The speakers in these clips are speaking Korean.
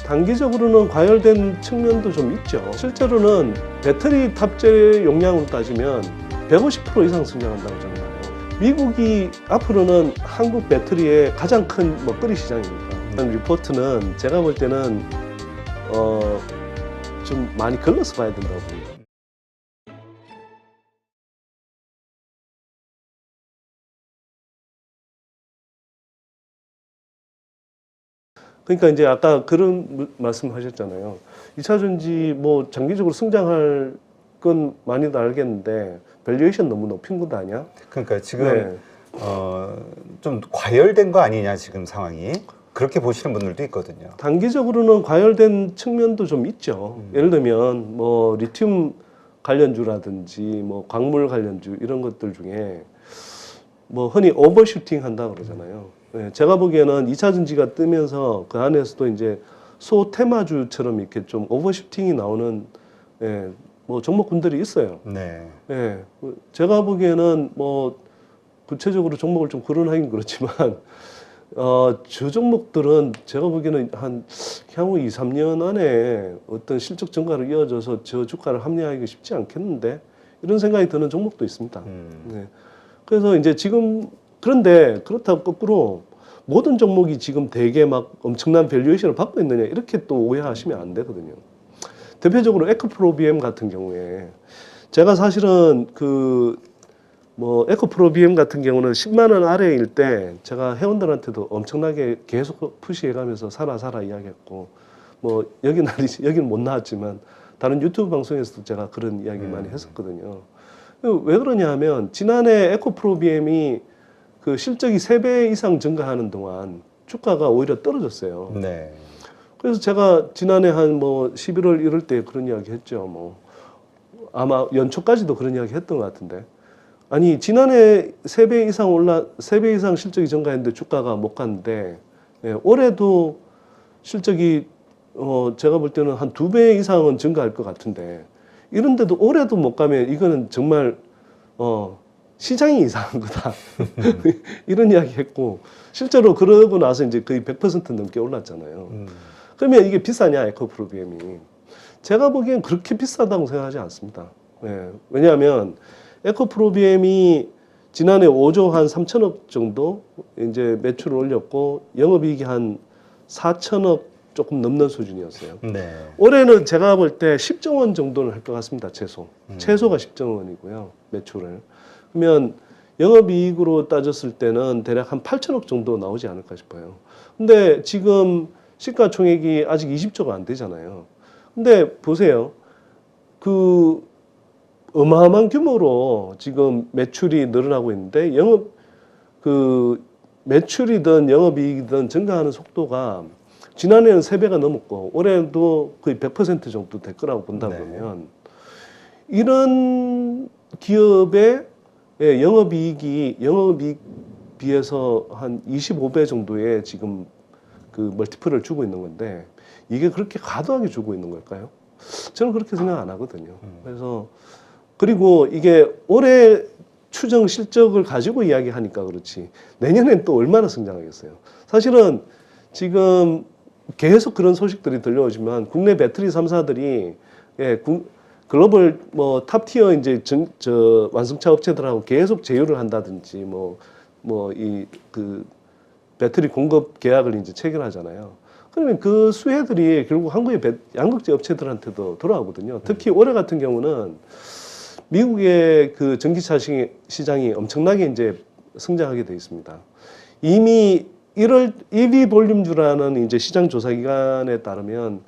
단기적으로는 과열된 측면도 좀 있죠. 실제로는 배터리 탑재 용량으로 따지면 150% 이상 성장한다고 저는 봐요. 미국이 앞으로는 한국 배터리의 가장 큰 먹거리 시장입니다. 리포트는 제가 볼 때는 좀 많이 걸러서 봐야 된다고 봅니다. 그러니까 이제 아까 그런 말씀하셨잖아요. 2차 전지 뭐 장기적으로 성장할 건 많이도 알겠는데 밸류에이션 너무 높인 것 아니야? 그러니까 지금 네. 좀 과열된 거 아니냐 지금 상황이 그렇게 보시는 분들도 있거든요. 단기적으로는 과열된 측면도 좀 있죠. 예를 들면 뭐 리튬 관련주라든지 뭐 광물 관련주 이런 것들 중에 뭐 흔히 오버슈팅 한다 그러잖아요. 네, 제가 보기에는 2차 전지가 뜨면서 그 안에서도 이제 소테마주처럼 이렇게 좀 오버슈팅이 나오는 뭐 종목군들이 있어요. 네. 예, 제가 보기에는 뭐 구체적으로 종목을 좀 거론하긴 그렇지만 저 종목들은 제가 보기에는 한 향후 2, 3년 안에 어떤 실적 증가를 이어져서 저 주가를 합리화하기가 쉽지 않겠는데 이런 생각이 드는 종목도 있습니다. 네. 그래서 이제 지금 그런데 그렇다고 거꾸로 모든 종목이 지금 되게 막 엄청난 밸류에이션을 받고 있느냐 이렇게 또 오해하시면 안 되거든요. 대표적으로 에코프로비엠 같은 경우에 제가 사실은 뭐 에코프로비엠 같은 경우는 10만 원 아래일 때 제가 회원들한테도 엄청나게 계속 푸시해가면서 사라 이야기했고 뭐 여기는 못 나왔지만 다른 유튜브 방송에서도 제가 그런 이야기 많이 했었거든요. 왜 그러냐 하면 지난해 에코프로비엠이 그 실적이 3배 이상 증가하는 동안 주가가 오히려 떨어졌어요. 네. 그래서 제가 지난해 한 뭐 11월 1월 때 그런 이야기 했죠. 뭐 아마 연초까지도 그런 이야기 했던 것 같은데. 아니 지난해 3배 이상 실적이 증가했는데 주가가 못 갔는데 올해도 실적이 제가 볼 때는 한 2배 이상은 증가할 것 같은데 이런데도 올해도 못 가면 이거는 정말 시장이 이상한 거다 이런 이야기 했고 실제로 그러고 나서 이제 거의 100% 넘게 올랐잖아요. 그러면 이게 비싸냐 에코프로비엠이? 제가 보기엔 그렇게 비싸다고 생각하지 않습니다. 왜냐하면 에코프로비엠이 지난해 5조 한 3천억 정도 이제 매출을 올렸고 영업이익이 한 4천억 조금 넘는 수준이었어요. 네. 올해는 제가 볼 때 10조 원 정도는 할 것 같습니다. 최소가 10조 원이고요. 매출을. 그러면 영업이익으로 따졌을 때는 대략 한 8천억 정도 나오지 않을까 싶어요. 근데 지금 시가총액이 아직 20조가 안 되잖아요. 근데 보세요. 어마어마한 규모로 지금 매출이 늘어나고 있는데 매출이든 영업이익이든 증가하는 속도가 지난해는 3배가 넘었고 올해도 거의 100% 정도 될 거라고 본다 그러면 이런 기업의 영업이익 비해서 한 25배 정도의 지금 그 멀티플을 주고 있는 건데 이게 그렇게 과도하게 주고 있는 걸까요? 저는 그렇게 생각 안 하거든요. 그리고 이게 올해 추정 실적을 가지고 이야기하니까 그렇지 내년엔 또 얼마나 성장하겠어요. 사실은 지금 계속 그런 소식들이 들려오지만 국내 배터리 3사들이 글로벌 뭐 탑티어 이제 완성차 업체들하고 계속 제휴를 한다든지 배터리 공급 계약을 이제 체결하잖아요. 그러면 그 수혜들이 결국 한국의 양극재 업체들한테도 돌아오거든요. 특히 올해 같은 경우는 미국의 그 전기차 시장이 엄청나게 이제 성장하게 돼 있습니다. 이미 1월 EV 볼륨주라는 이제 시장 조사 기관에 따르면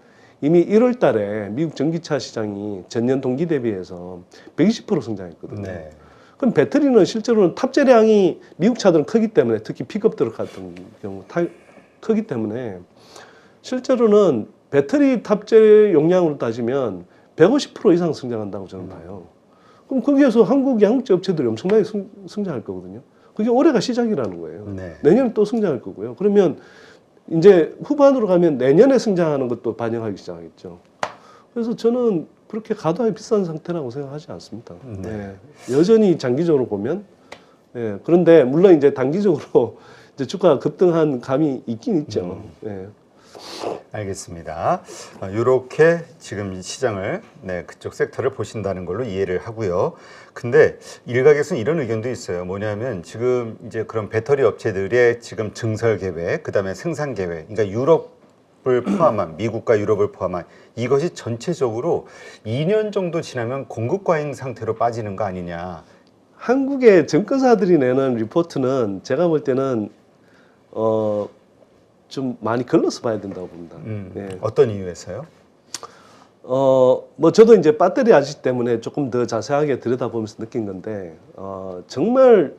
이미 1월 달에 미국 전기차 시장이 전년 동기 대비해서 120% 성장했거든요. 네. 그럼 배터리는 실제로는 탑재량이 미국 차들은 크기 때문에 특히 픽업들 같은 경우 크기 때문에 실제로는 배터리 탑재 용량으로 따지면 150% 이상 성장한다고 저는 봐요. 그럼 거기에서 한국 양극재 업체들이 엄청나게 성장할 거거든요. 그게 올해가 시작이라는 거예요. 네. 내년에 또 성장할 거고요. 그러면 이제 후반으로 가면 내년에 성장하는 것도 반영하기 시작하겠죠. 그래서 저는 그렇게 과도하게 비싼 상태라고 생각하지 않습니다. 네. 여전히 장기적으로 보면. 그런데 물론 이제 단기적으로 이제 주가가 급등한 감이 있긴 있죠. 알겠습니다. 이렇게 지금 이 시장을 그쪽 섹터를 보신다는 걸로 이해를 하고요. 근데 일각에서는 이런 의견도 있어요. 뭐냐면 지금 이제 그런 배터리 업체들의 지금 증설 계획, 그다음에 생산 계획, 그러니까 유럽을 포함한 미국과 유럽을 포함한 이것이 전체적으로 2년 정도 지나면 공급 과잉 상태로 빠지는 거 아니냐. 한국의 증권사들이 내는 리포트는 제가 볼 때는 좀 많이 걸러서 봐야 된다고 봅니다. 네. 어떤 이유에서요? 뭐 저도 이제 배터리 아시기 때문에 조금 더 자세하게 들여다보면서 느낀 건데, 정말,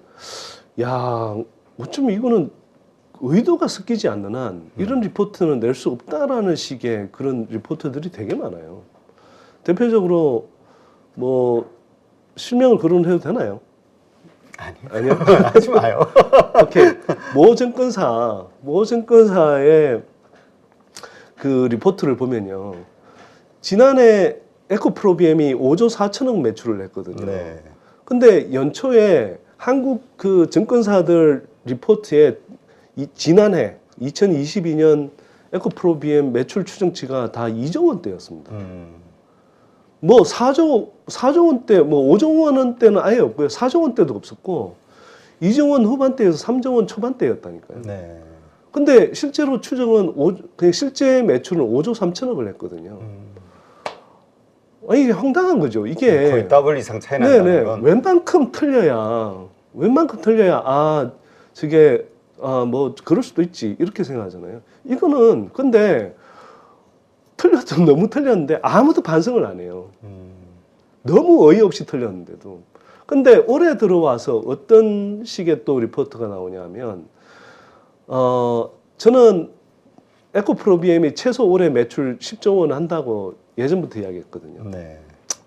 야, 어쩜 이거는 의도가 섞이지 않는 한 이런 리포트는 낼 수 없다라는 식의 그런 리포트들이 되게 많아요. 대표적으로 뭐 실명을 거론해도 되나요? 아니요. 하지 마요. 오케이. 모 증권사의 그 리포트를 보면요. 지난해 에코프로비엠이 5조 4천억 매출을 했거든요. 네. 근데 연초에 한국 그 증권사들 리포트에 지난해 2022년 에코프로비엠 매출 추정치가 다 2조 원대였습니다. 뭐 4조 원대, 뭐 5조 원대는 아예 없고요. 4조 원대도 없었고 2조 원 후반대에서 3조 원 초반대였다니까요. 네. 근데 실제로 추정은 그냥 실제 매출은 5조 3천억을 했거든요. 아니, 이게 황당한 거죠. 이게 거의 더블 이상 차이 난다는 건. 웬만큼 틀려야 저게 뭐 그럴 수도 있지 이렇게 생각하잖아요. 이거는 근데 틀려도 너무 틀렸는데 아무도 반성을 안 해요. 너무 어이없이 틀렸는데도. 근데 올해 들어와서 어떤 식의 또 리포트가 나오냐면 저는 에코프로비엠이 최소 올해 매출 10조 원 한다고 예전부터 이야기했거든요. 네.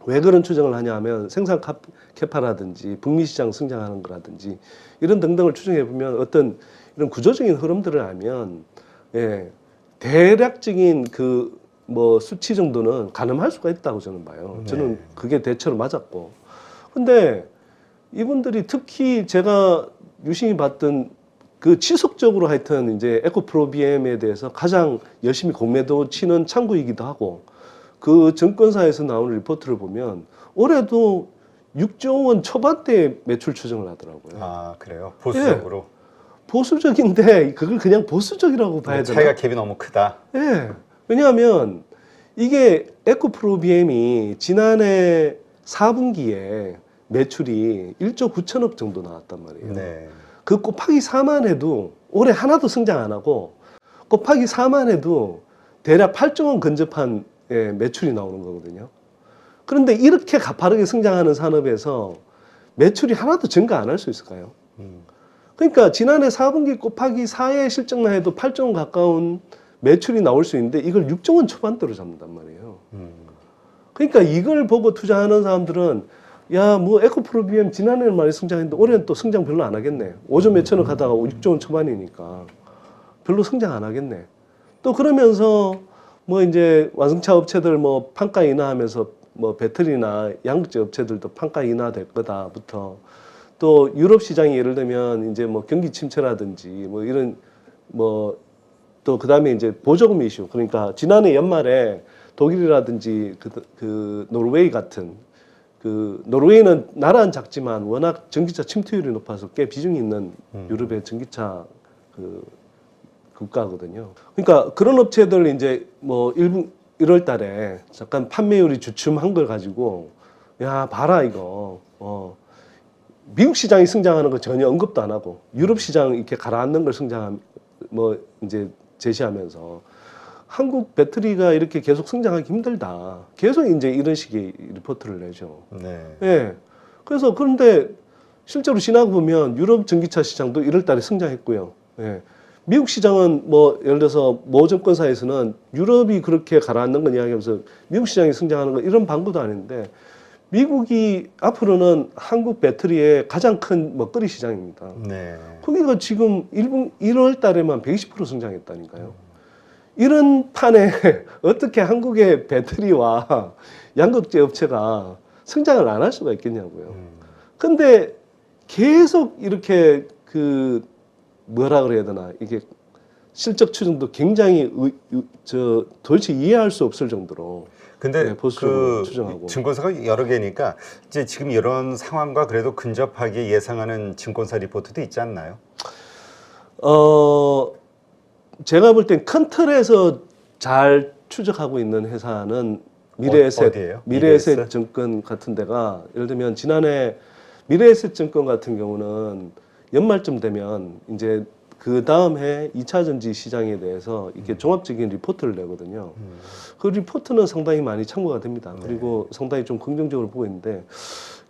왜 그런 추정을 하냐 하면 생산 캐파라든지 북미 시장 성장하는 거라든지 이런 등등을 추정해 보면 어떤 이런 구조적인 흐름들을 알면 대략적인 그 뭐 수치 정도는 가늠할 수가 있다고 저는 봐요. 저는 그게 대체로 맞았고. 근데 이분들이 특히 제가 유심히 봤던 그 지속적으로 하여튼 이제 에코프로비엠에 대해서 가장 열심히 공매도 치는 창구이기도 하고 그 증권사에서 나오는 리포트를 보면 올해도 6조 원 초반대 매출 추정을 하더라고요. 아, 그래요? 보수적으로? 보수적인데 그걸 그냥 보수적이라고 봐야 되나? 차이가 갭이 너무 크다. 예. 왜냐하면 이게 에코프로비엠이 지난해 4분기에 매출이 1조 9천억 정도 나왔단 말이에요. 네. 그 곱하기 4만 해도 올해 하나도 성장 안 하고 곱하기 4만 해도 대략 8조 원 근접한 매출이 나오는 거거든요. 그런데 이렇게 가파르게 성장하는 산업에서 매출이 하나도 증가 안 할 수 있을까요? 그러니까 지난해 4분기 곱하기 4의 실적만 해도 8조 원 가까운 매출이 나올 수 있는데 이걸 6조 원 초반대로 잡는단 말이에요. 그러니까 이걸 보고 투자하는 사람들은 야, 뭐 에코프로비엠 지난해는 많이 성장했는데 올해는 또 성장 별로 안 하겠네. 5조 몇천억 하다가 6조 원 초반이니까 별로 성장 안 하겠네. 또 그러면서 뭐 이제 완성차 업체들 뭐 판가 인하하면서 뭐 배터리나 양극재 업체들도 판가 인하될 거다부터 또 유럽 시장이 예를 들면 이제 뭐 경기 침체라든지 뭐 이런 뭐 또 그다음에 이제 보조금 이슈. 그러니까 지난해 연말에 독일이라든지 그 노르웨이 같은 그 노르웨이는 나라는 작지만 워낙 전기차 침투율이 높아서 꽤 비중이 있는 유럽의 전기차 그 국가거든요. 그러니까 그런 업체들 이제 뭐 1월 달에 잠깐 판매율이 주춤한 걸 가지고 야, 봐라 이거. 미국 시장이 성장하는 거 전혀 언급도 안 하고 유럽 시장 이렇게 가라앉는 걸 뭐 이제 제시하면서 한국 배터리가 이렇게 계속 성장하기 힘들다. 계속 이제 이런 식의 리포트를 내죠. 네. 예. 그래서 그런데 실제로 지나고 보면 유럽 전기차 시장도 1월 달에 성장했고요. 예. 미국 시장은 뭐 예를 들어서 모 증권사에서는 유럽이 그렇게 가라앉는 건 이야기하면서 미국 시장이 성장하는 건 이런 방구도 아닌데 미국이 앞으로는 한국 배터리의 가장 큰 먹거리 시장입니다. 네. 거기가 지금 1월 달에만 120% 성장했다니까요. 이런 판에 어떻게 한국의 배터리와 양극재 업체가 성장을 안 할 수가 있겠냐고요. 근데 계속 이렇게 그 뭐라 그래야 되나 이게 실적 추정도 굉장히 도대체 이해할 수 없을 정도로 근데 네, 보수적으로 그 추정하고. 증권사가 여러 개니까 이제 지금 이런 상황과 그래도 근접하게 예상하는 증권사 리포트도 있지 않나요? 제가 볼 땐 큰 틀에서 잘 추적하고 있는 회사는 미래에셋, 어디예요? 미래에셋 미래에셋? 증권 같은 데가 예를 들면 지난해 미래에셋 증권 같은 경우는 연말쯤 되면 이제 그 다음 해 2차 전지 시장에 대해서 이렇게 종합적인 리포트를 내거든요. 그 리포트는 상당히 많이 참고가 됩니다. 그리고 상당히 좀 긍정적으로 보고 있는데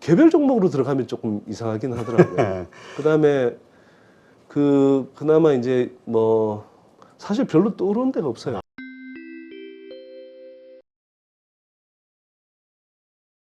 개별 종목으로 들어가면 조금 이상하긴 하더라고요. 그다음에 그나마 이제 뭐 사실 별로 떠오르는 데가 없어요.